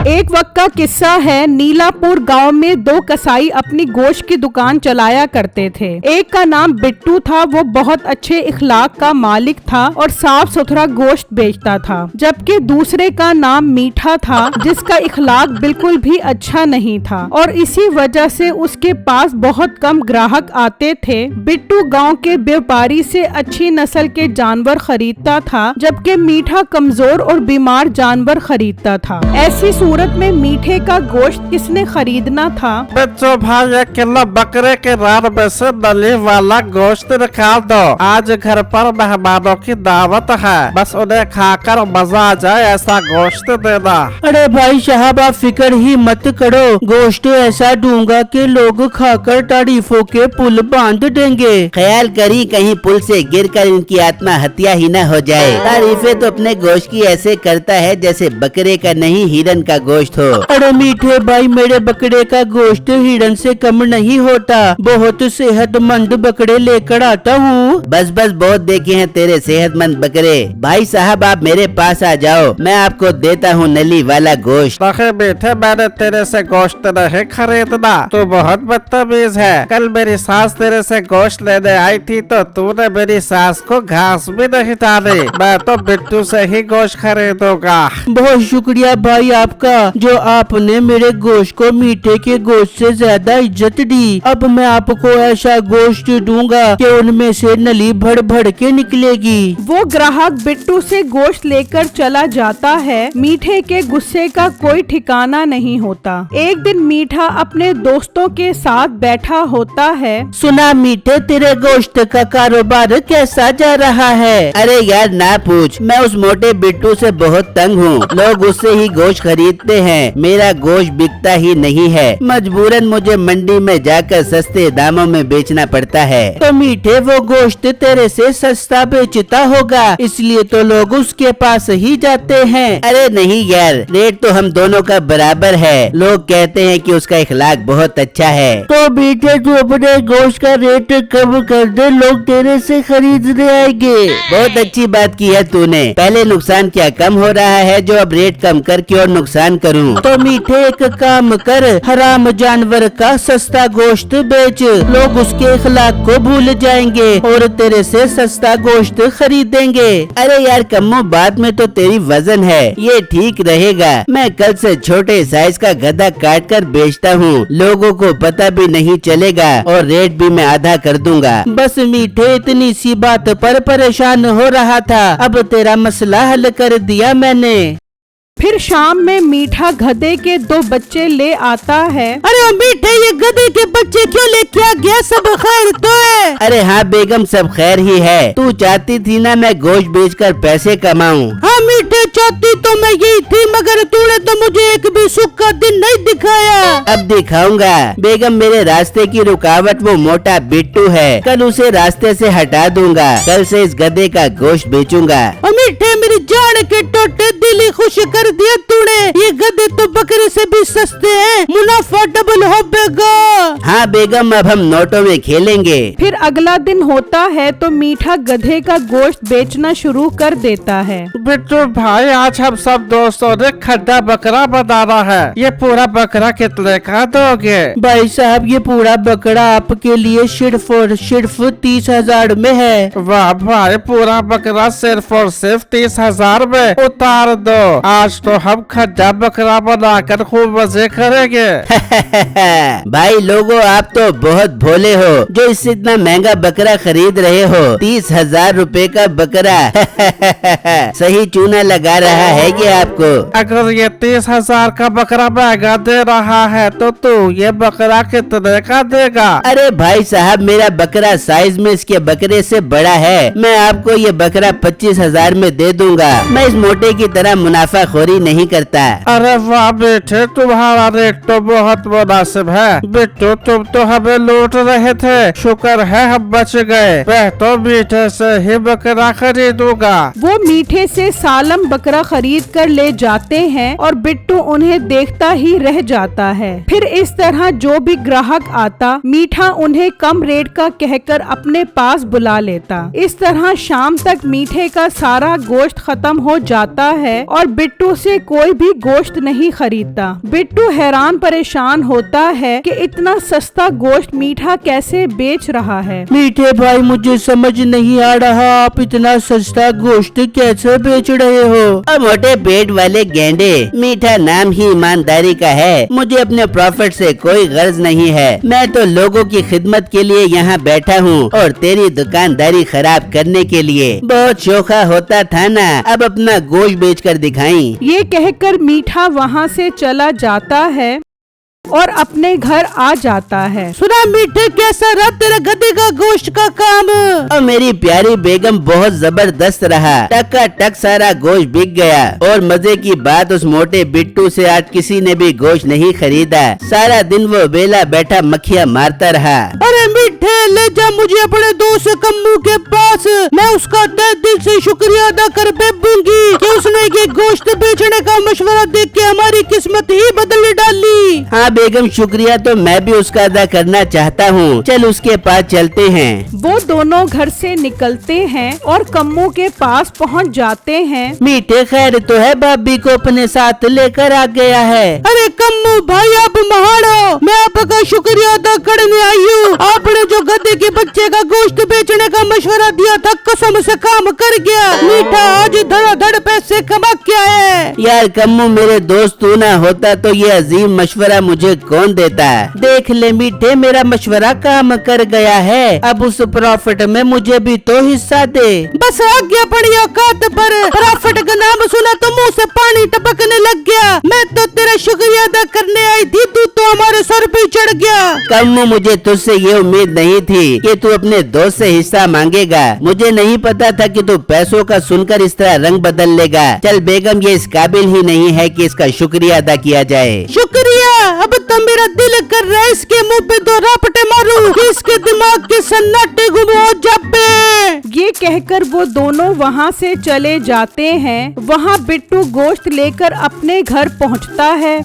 एक वक्त का किस्सा है। नीलापुर गांव में दो कसाई अपनी गोश्त की दुकान चलाया करते थे। एक का नाम बिट्टू था, वो बहुत अच्छे इखलाक का मालिक था और साफ सुथरा गोश्त बेचता था। जबकि दूसरे का नाम मीठा था, जिसका इखलाक बिल्कुल भी अच्छा नहीं था और इसी वजह से उसके पास बहुत कम ग्राहक आते थे। बिट्टू गांव के व्यापारी से अच्छी नस्ल के जानवर खरीदता था, जबकि मीठा कमजोर और बीमार जानवर खरीदता था। ऐसी सूरत में मीठे का गोश्त किसने खरीदना था? बच्चों भाई 1 किलो बकरे के रान में से नली वाला गोश्त निकाल दो। आज घर पर मेहमानों की दावत है, बस उन्हें खाकर मजा आ जाए ऐसा गोश्त देना। अरे भाई साहब, आप फिक्र ही मत करो, गोश्त ऐसा दूंगा कि लोग खाकर तारीफों के पुल बांध देंगे। ख्याल करी कहीं पुल से गिरकर इनकी आत्महत्या ही न हो जाए। तारीफें तो अपने गोश्त की ऐसे करता है जैसे बकरे का नहीं हिरन का गोश्त हो। अरे मीठे भाई, मेरे बकरे का गोश्त हिरन से कम नहीं होता, बहुत सेहतमंद बकरे लेकर आता हूँ। बस बस बहुत देखे हैं तेरे सेहतमंद बकरे। भाई साहब आप मेरे पास आ जाओ, मैं आपको देता हूँ नली वाला गोश्त। नहीं मीठे, मैंने तेरे से गोश्त नहीं खरीदना, तू बहुत बदतमीज है। कल मेरी सास तेरे से गोश्त लेने आई थी तो तूने मेरी सास को घास भी नहीं डाली। मैं तो बिट्टू से ही गोश्त खरीदूंगा। बहुत शुक्रिया भाई आपका, जो आपने मेरे गोश्त को मीठे के गोश्त से ज्यादा इज्जत दी। अब मैं आपको ऐसा गोश्त दूंगा कि उनमें से नली भर भर के निकलेगी। वो ग्राहक बिट्टू से गोश्त लेकर चला जाता है। मीठे के गुस्से का कोई ठिकाना नहीं होता। एक दिन मीठा अपने दोस्तों के साथ बैठा होता है। सुना मीठे, तेरे गोश्त का कारोबार कैसा जा रहा है? अरे यार ना पूछ, मैं उस मोटे बिट्टू से बहुत तंग हूँ। लोग उससे ही गोश्त खरीदते हैं, मेरा गोश्त बिकता ही नहीं है। मजबूरन मुझे मंडी में जाकर सस्ते दामों में बेचना पड़ता है। तो मीठे वो गोश्त तेरे से सस्ता बेचता होगा, इसलिए तो लोग उसके पास ही जाते हैं। अरे नहीं यार, रेट तो हम दोनों का बराबर है। लोग कहते हैं कि उसका इखलाक बहुत अच्छा है। तो मीठे तू अपने गोश्त का रेट कम कर दे, लोग तेरे से खरीदने आएंगे। बहुत अच्छी बात की है तूने। पहले नुकसान क्या कम हो रहा है जो अब रेट कम करके और नुकसान करूं? तो मीठे एक काम कर, हराम जानवर का सस्ता गोश्त बेच, लोग उसके इखलाक को भूल जाएंगे और तेरे से सस्ता गोश्त खरीदेंगे। अरे यार कम्मो, बात में तो तेरी वजन है, ये ठीक रहेगा। मैं कल से छोटे साइज का गधा काट कर बेचता हूँ, लोगों को पता भी नहीं चलेगा और रेट भी मैं आधा कर दूंगा। बस मीठे, इतनी सी बात पर परेशान हो रहा था, अब तेरा मसला हल कर दिया मैंने। फिर शाम में मीठा गधे के 2 बच्चे ले आता है। अरे मीठे, ये गधे के बच्चे क्यों लेके आ गया? सब खैर तो है? अरे हाँ बेगम, सब खैर ही है। तू चाहती थी ना मैं गोश्त बेचकर पैसे कमाऊं? हाँ मीठे, चाहती तो मैं यही थी, मगर तूने तो मुझे एक भी सुख का दिन नहीं दिखाया। अब दिखाऊंगा बेगम, मेरे रास्ते की रुकावट वो मोटा बिट्टू है, कल उसे रास्ते से हटा दूंगा। कल से इस गधे का गोश्त बेचूंगा। मीठे, मेरी जान के टोटे दिल ही खुश कर दिया तूने। ये गधे तो बकरे से भी सस्ते हैं, मुनाफा डबल हो बेगा। हाँ बेगम, अब हम नोटों में खेलेंगे। फिर अगला दिन होता है तो मीठा गधे का गोश्त बेचना शुरू कर देता है। बिट्टू भाई, आज हम सब दोस्तों ने खड्डा बकरा बनाना है। ये पूरा बकरा कितने का दोगे? भाई साहब, ये पूरा बकरा आपके लिए सिर्फ और सिर्फ 30,000 में है। वाह भाई, पूरा बकरा सिर्फ और सिर्फ 30,000 में? उतार दो, आज तो हम खड्डा बकरा बनाकर खूब मजे करेंगे। भाई लोगों, आप तो बहुत भोले हो जो इससे इतना महंगा बकरा खरीद रहे हो। 30,000 रुपए का बकरा। सही चूना लगा रहा है ये आपको। अगर ये 30,000 का बकरा महंगा दे रहा है तो तू ये बकरा कितने का देगा? अरे भाई साहब, मेरा बकरा साइज में इसके बकरे से बड़ा है। मैं आपको ये बकरा 25,000 में दे दूंगा। मैं इस मोटे की तरह मुनाफाखोरी नहीं करता। अरे वाह बेटे, तुम्हारा रेट तो बहुत मुनासिब है। बिट्टू, तुम तो हमें लूट रहे थे, शुक्र है हम बच गए। मैं तो मीठे से ही बकरा खरीदूंगा। वो मीठे से सालम बकरा खरीद कर ले जाते हैं और बिट्टू उन्हें देखता ही रह जाता है। फिर इस तरह जो भी ग्राहक आता, मीठा उन्हें कम रेट का कहकर अपने पास बुला लेता। इस तरह शाम तक मीठे का सारा गोश्त खत्म हो जाता है और बिट्टू उसे कोई भी गोश्त नहीं खरीदता। बिट्टू हैरान परेशान होता है कि इतना सस्ता गोश्त मीठा कैसे बेच रहा है। मीठे भाई, मुझे समझ नहीं आ रहा, आप इतना सस्ता गोश्त कैसे बेच रहे हो? और मोटे पेट वाले गेंडे, मीठा नाम ही ईमानदारी का है। मुझे अपने प्रॉफिट से कोई गर्ज नहीं है। मैं तो लोगों की खिदमत के लिए यहाँ बैठा हूँ और तेरी दुकानदारी खराब करने के लिए। बहुत शोखा होता था ना, अब अपना गोश्त बेचकर दिखाई। ये कहकर मीठा वहाँ से चला जाता है और अपने घर आ जाता है। सुना मीठे, कैसा रहा तेरा गधे का गोश्त का काम? और मेरी प्यारी बेगम बहुत जबरदस्त रहा। टका टक सारा गोश्त बिक गया। और मजे की बात, उस मोटे बिट्टू से आज किसी ने भी गोश्त नहीं खरीदा। सारा दिन वो बेला बैठा मक्खियाँ मारता रहा। अरे मीठे, ले जा मुझे अपने दोस्त कम्मू के पास। मैं उसका तहे दिल से शुक्रिया अदा कर बेबूंगी कि उसने ये गोश्त बेचने का मशवरा देख के हमारी किस्मत ही बदल डाली। हाँ बेगम, शुक्रिया तो मैं भी उसका अदा करना चाहता हूँ। चल उसके पास चलते हैं। वो दोनों घर से निकलते हैं और कम्मू के पास पहुंच जाते हैं। मीठे, खैर तो है, भाभी को अपने साथ लेकर आ गया है। अरे कम्मू भाई, आप महाड़ो, मैं आपका शुक्रिया अदा करने आई हूँ। आपने जो गधे के बच्चे का गोश्त बेचने का मशवरा दिया था, कसम से काम कर गया। मीठा आज धड़ाधड़ पैसे कमा के है। यार कम्मू, मेरे दोस्त तू ना होता तो ये अजीम मशवरा मुझे कौन देता? देख ले मीठे, मेरा मशवरा काम कर गया है। अब उस प्रॉफिट में मुझे भी तो हिस्सा दे। बस आ गया पड़ी औकात पर। प्रॉफिट का नाम सुना तो मुंह से पानी टपकने लग गया। मैं तो तेरा शुक्रिया अदा करने आई थी, तू तो हमारे सर पे चढ़ गया। कम्मू, मुझे तुझसे ये उम्मीद नहीं थी कि तू अपने दोस्त से हिस्सा मांगेगा। मुझे नहीं पता था कि तू पैसों का सुनकर इस तरह रंग बदल लेगा। चल बेगम, ये इस काबिल ही नहीं है कि इसका शुक्रिया अदा किया जाए। शुक्रिया? अब तो मेरा दिल कर रहा है इसके मुंह पे दो रापटे मारूं कि इसके दिमाग के सन्नाटे गुम हो जाए। ये कहकर वो दोनों वहाँ से चले जाते हैं। वहाँ बिट्टू गोश्त लेकर अपने घर पहुँचता है।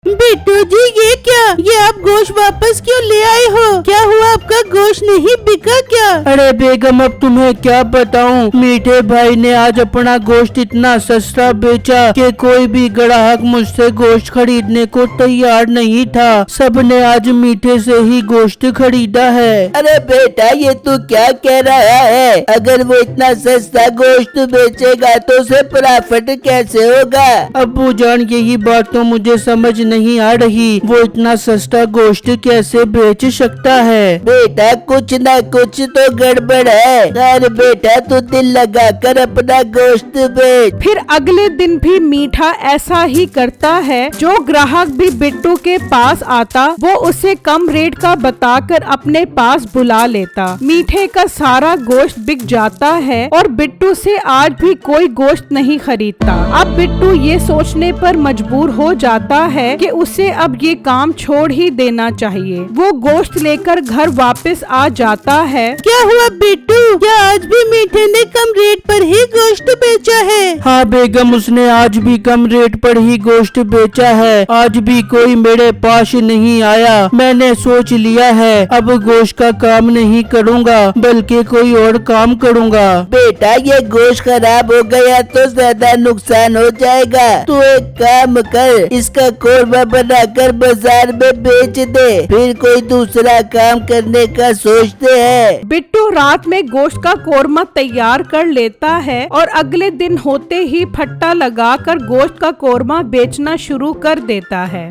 बिट्टू जी, ये क्या? ये आप गोश्त वापस क्यों ले आए हो? क्या हुआ, आपका गोश्त नहीं बिका क्या? अरे बेगम, अब तुम्हें क्या बताऊं, मीठे भाई ने आज अपना गोश्त इतना सस्ता बेचा कि कोई भी ग्राहक मुझसे गोश्त खरीदने को तैयार नहीं था। सबने आज मीठे से ही गोश्त खरीदा है। अरे बेटा, ये तू क्या कह रहा है? अगर वो इतना सस्ता गोश्त बेचेगा तो उसे प्रॉफिट कैसे होगा? अब्बू जान, यही बात तो मुझे समझ नहीं आ रही। वो इतना सस्ता गोश्त कैसे बेच सकता है? बेटा, कुछ न कुछ तो गड़बड़ है। अरे बेटा, तू दिल लगा कर अपना गोश्त बेच। फिर अगले दिन भी मीठा ऐसा ही करता है। जो ग्राहक भी बिट्टू के पास आता, वो उसे कम रेट का बताकर अपने पास बुला लेता। मीठे का सारा गोश्त बिक जाता है और बिट्टू से आज भी कोई गोश्त नहीं खरीदता। अब बिट्टू ये सोचने पर मजबूर हो जाता है कि उसे अब ये काम छोड़ ही देना चाहिए। वो गोश्त लेकर घर वापस आ जाता है। क्या हुआ बिट्टू, क्या आज भी मीठे ने कम रेट पर ही गोश्त बेचा है? हाँ बेगम, उसने आज भी कम रेट पर ही गोश्त बेचा है। आज भी कोई मेरे पास नहीं आया। मैंने सोच लिया है अब गोश्त का काम नहीं करूँगा, बल्कि कोई और काम करूँगा। बेटा, ये गोश्त खराब हो गया तो ज्यादा नुकसान हो जाएगा। तू एक काम कर, इसका कोरमा बनाकर बाजार में बेच दे, फिर कोई दूसरा काम करने का सोचते हैं। बिट्टू रात में गोश्त का कोरमा तैयार कर लेता है और अगले दिन होते ही फट्टा लगाकर गोश्त का कोरमा बेचना शुरू कर देता है।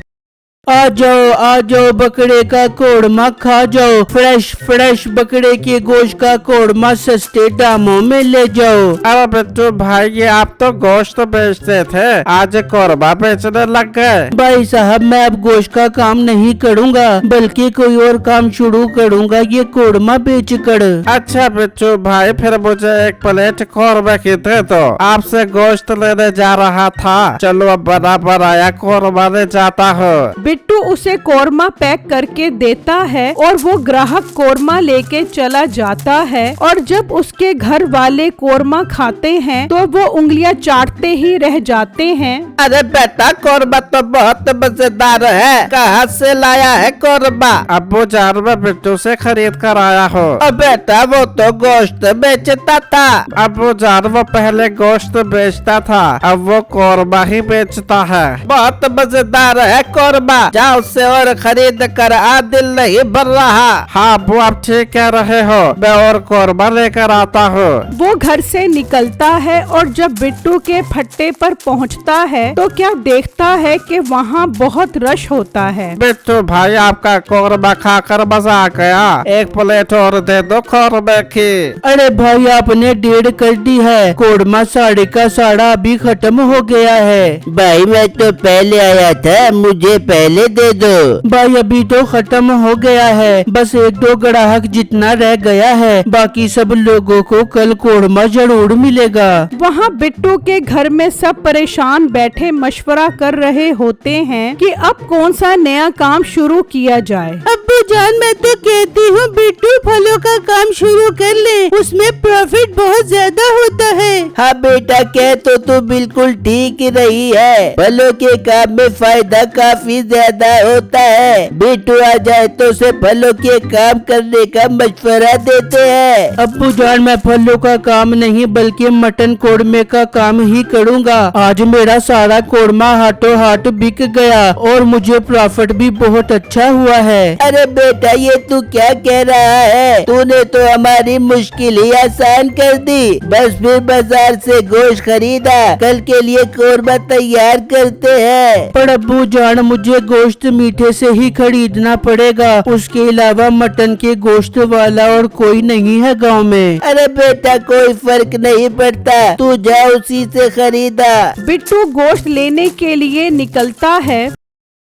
आ जाओ बकरे का कोरमा खा जाओ। फ्रेश फ्रेश बकरे के गोश्त का कोरमा सस्ते दामों में ले जाओ। अरे बिट्टू भाई, ये आप तो गोश्त बेचते थे, आज कोरमा बेचने लग गए। भाई साहब, मैं अब गोश्त का काम नहीं करूँगा, बल्कि कोई और काम शुरू करूँगा, ये कोरमा बेच कर। अच्छा बिट्टू भाई, फिर मुझे एक प्लेट कोरमा की दे दो। आपसे गोश्त लेने जा रहा था, चलो अब बना बनाया कोरमा ले जाता हूँ। बिट्टू उसे कोरमा पैक करके देता है और वो ग्राहक कोरमा लेके चला जाता है। और जब उसके घर वाले कोरमा खाते हैं तो वो उंगलियां चाटते ही रह जाते हैं। अरे बेटा कोरमा तो बहुत मजेदार है, कहाँ से लाया है कोरमा? अब्बू जान मैं बिट्टू से खरीद कर आया हूँ। बेटा वो तो गोश्त बेचता था। अब्बू जान वो पहले गोश्त बेचता था, अब वो कोरमा ही बेचता है। बहुत मजेदार है कोरमा, जाओ उससे और खरीद कर आ, दिल नहीं भर रहा। हाँ अब्बू आप ठीक कह रहे हो, मैं और कोरमा लेकर आता हूँ। वो घर से निकलता है और जब बिट्टू के फट्टे पर पहुंचता है तो क्या देखता है कि वहाँ बहुत रश होता है। बिट्टू भाई आपका कोरमा खाकर मजा आ गया, एक प्लेट और दे दो कोरमे की। अरे भाई आपने डेढ़ कर दी है, कोरमा साढ़े का साढ़ा अभी खत्म हो गया है। भाई मैं तो पहले आया था, मुझे पहले दे दो। भाई अभी तो खत्म हो गया है, बस एक दो ग्राहक जितना रह गया है, बाकी सब लोगों को कल कोरमा जरूर मिलेगा। वहाँ बिट्टू के घर में सब परेशान बैठे मशवरा कर रहे होते हैं कि अब कौन सा नया काम शुरू किया जाए। अब्बू जान मैं तो कहती हूँ बिट्टू फलों का काम शुरू कर ले, उसमें प्रॉफिट बहुत ज्यादा होता है। हाँ बेटा कह तो तू बिल्कुल ठीक रही है, फलों के काम में फायदा काफी ज्यादा होता है। बिट्टू आ जाए तो उसे फलों के काम करने का मशवरा देते हैं। अब्बू जान मैं फलों का काम नहीं बल्कि मटन कोरमे का काम ही करूँगा। आज मेरा सारा कोरमा हाथों हाथ बिक गया और मुझे प्रॉफिट भी बहुत अच्छा हुआ है। अरे बेटा ये तू क्या कह रहा है, तूने तो हमारी मुश्किल ही आसान कर दी। बस फिर बाजार से गोश्त खरीदा, कल के लिए कोरमा तैयार करते हैं। पर अब्बू जान मुझे गोश्त मीठे से ही खरीदना पड़ेगा, उसके अलावा मटन के गोश्त वाला और कोई नहीं है गांव में। अरे बेटा कोई फर्क नहीं पड़ता, तू जा उसी से खरीदा। बिट्टू गोश्त लेने के लिए निकलता है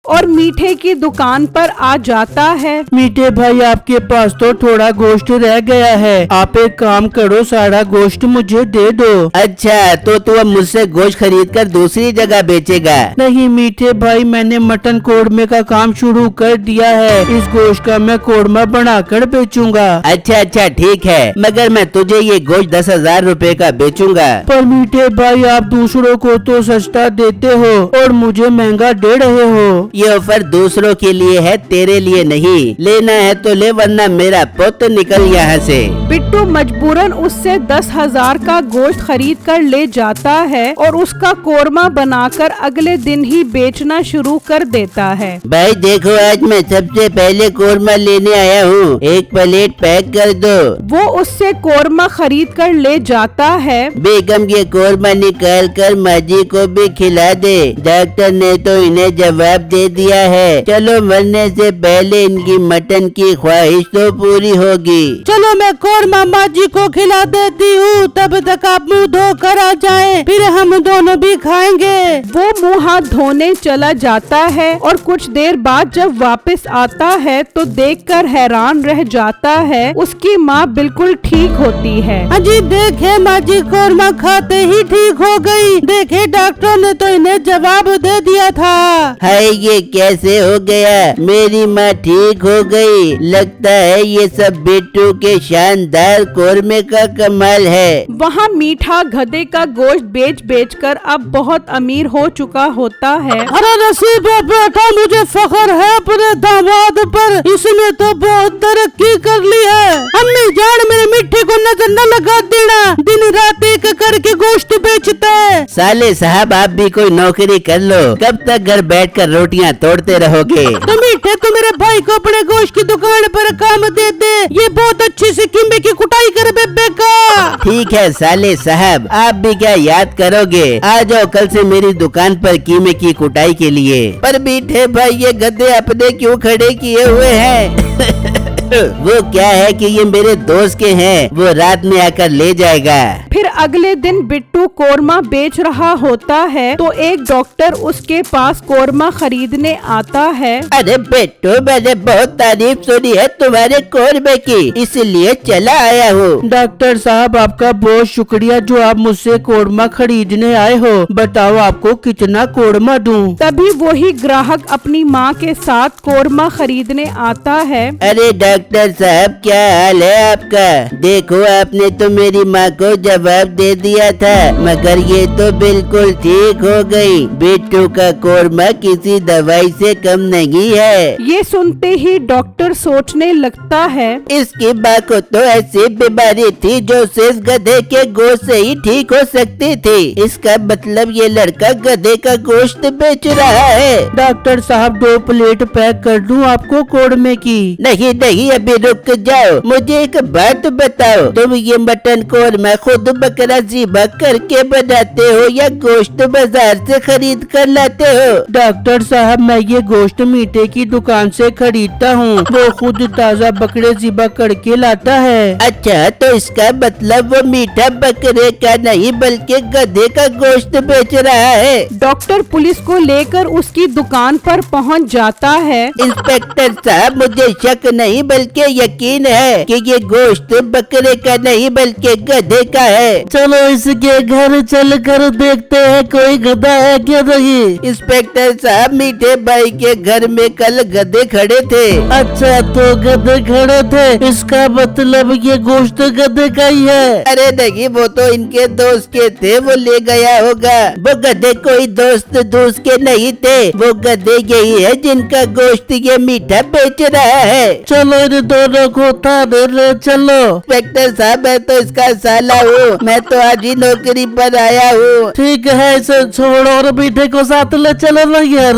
और मीठे की दुकान पर आ जाता है। मीठे भाई आपके पास तो थोड़ा गोश्त रह गया है, आप एक काम करो सारा गोश्त मुझे दे दो। अच्छा तो तू अब मुझसे गोश्त खरीद कर दूसरी जगह बेचेगा? नहीं मीठे भाई मैंने मटन कोरमे का काम शुरू कर दिया है, इस गोश्त का मैं कोरमा बनाकर बेचूंगा। अच्छा ठीक है, मगर मैं तुझे ये गोश्त 10,000 रुपए का बेचूंगा। पर मीठे भाई आप दूसरों को तो सस्ता देते हो और मुझे महंगा दे रहे हो। ये ऑफर दूसरों के लिए है, तेरे लिए नहीं। लेना है तो ले वरना मेरा पुत निकल यहाँ से। बिट्टू मजबूरन उससे 10,000 का गोश्त खरीद कर ले जाता है और उसका कोरमा बनाकर अगले दिन ही बेचना शुरू कर देता है। भाई देखो आज मैं सबसे पहले कोरमा लेने आया हूँ, एक प्लेट पैक कर दो। वो उससे कोरमा खरीद कर ले जाता है। बेगम ये कोरमा निकाल कर माजी को भी खिला दे, डॉक्टर ने तो इन्हें जवाब दे दिया है। चलो मरने से पहले इनकी मटन की ख्वाहिश तो पूरी होगी। चलो मैं कोरमा माजी को खिला देती हूँ, तब तक आप मुँह धोकर आ जाएं, फिर हम दोनों भी खाएंगे। वो मुँह हाथ धोने चला जाता है और कुछ देर बाद जब वापस आता है तो देखकर हैरान रह जाता है, उसकी माँ बिल्कुल ठीक होती है। अजी देखे माजी कोरमा खाते ही ठीक हो गई, देखे डॉक्टर ने तो इन्हें जवाब दे दिया था। हाय ये कैसे हो गया, मेरी माँ ठीक हो गई। लगता है ये सब बिट्टू के शानदार कोरमे का कमाल है। वहाँ मीठा गधे का गोश्त बेच कर अब बहुत अमीर हो चुका होता है। अरे नसीब बेटा मुझे फख्र है अपने दामाद पर, इसने तो बहुत तरक्की कर ली है। अम्मी जान मेरे मिट्टी को नजर न लगा देना, दिन रात एक करके गोश्त बेचता है। साले साहब आप भी कोई नौकरी कर लो, कब तक घर बैठकर रोटियां तोड़ते रहोगे। तो मीठे तो मेरे भाई को अपने गोश्त की दुकान पर काम दे दे, ये बहुत अच्छी सी कीमे की कुटाई कर बेबे का। ठीक है साले साहब आप भी क्या याद करोगे, आ जाओ कल से मेरी दुकान पर कीमे की कुटाई के लिए। पर मीठे भाई ये गधे अपने क्यों खड़े किए हुए हैं? वो क्या है कि ये मेरे दोस्त के हैं, वो रात में आकर ले जाएगा। फिर अगले दिन बिट्टू कोरमा बेच रहा होता है तो एक डॉक्टर उसके पास कोरमा खरीदने आता है। अरे बिट्टू, मैंने बहुत तारीफ सुनी है तुम्हारे कोरमे की, इसलिए चला आया हूँ। डॉक्टर साहब आपका बहुत शुक्रिया जो आप मुझसे कोरमा खरीदने आए हो। बताओ आपको कितना कोरमा दूं? तभी वही ग्राहक अपनी माँ के साथ कोरमा खरीदने आता है। अरे डॉक्टर साहब, क्या हाल है आपका? देखो, आपने तो मेरी माँ को जवाब दे दिया था, मगर ये तो बिल्कुल ठीक हो गई। बिट्टू का कोरमा किसी दवाई से कम नहीं है। ये सुनते ही डॉक्टर सोचने लगता है, इसकी माँ को तो ऐसी बीमारी थी जो सिर्फ गधे के गोश्त से ही ठीक हो सकती थी। इसका मतलब ये लड़का गधे का गोश्त बेच रहा है। डॉक्टर साहब 2 प्लेट पैक कर दूं आपको कोरमे की? नहीं नहीं, अभी रुक जाओ। मुझे एक बात बताओ, तुम ये मटन कोरमा खुद बकरा ज़िबा करके बनाते हो या गोश्त बाजार से खरीद कर लाते हो? डॉक्टर साहब, मैं ये गोश्त मीठे की दुकान से खरीदता हूँ। वो खुद ताज़ा बकरे ज़िबा करके लाता है। अच्छा, तो इसका मतलब वो मीठा बकरे का नहीं बल्कि गधे का गोश्त बेच रहा है। डॉक्टर पुलिस को लेकर उसकी दुकान पर पहुंच जाता है। इंस्पेक्टर साहब, मुझे शक नहीं बल्कि यकीन है कि ये गोश्त बकरे का नहीं बल्कि गधे का है। चलो इसके घर चल कर देखते हैं कोई गधा है क्या नहीं। इंस्पेक्टर साहब, मीठे भाई के घर में कल गधे खड़े थे। अच्छा, तो गधे खड़े थे, इसका मतलब ये गोश्त गधे का ही है। अरे नहीं, वो तो इनके दोस्त के थे, वो ले गया होगा। वो गधे कोई दोस्त के नहीं थे, वो गधे यही है जिनका गोश्त ये मीठा बेच रहा है। चलो इन दोनों को थाने ले चलो। इंस्पेक्टर साहब, मैं तो इसका साला हूँ, मैं तो आज ही नौकरी पर आया हूँ। ठीक है, इसे छोड़ो और मीठे को साथ ले चलो ना यार।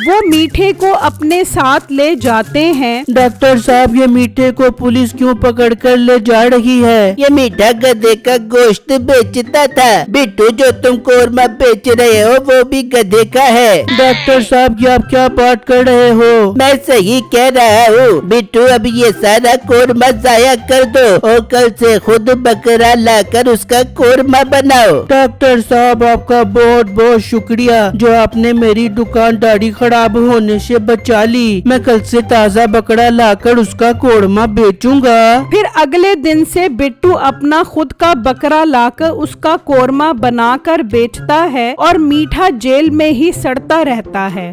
वो मीठे को अपने साथ ले जाते हैं। डॉक्टर साहब, ये मीठे को पुलिस क्यों पकड़ कर ले जा रही है? ये मीठा गधे का गोश्त बेचता था। बिट्टू, जो तुम कोरमा बेच रहे हो वो भी गधे का है। डॉक्टर साहब, ये आप क्या बात कर रहे हो? मैं सही कह रहा हूँ। बिट्टू, अब ये सारा कोरमा जाया कर दो और कल से खुद बकरा लाकर उसका कोरमा बनाओ। डॉक्टर साहब, आपका बहुत बहुत शुक्रिया जो आपने मेरी दुकानदारी खराब होने से बचा ली। मैं कल से ताज़ा बकरा लाकर उसका कोरमा बेचूंगा। फिर अगले दिन से बिट्टू अपना खुद का बकरा लाकर उसका कोरमा बनाकर बेचता है और मीठा जेल में ही सड़ता रहता है।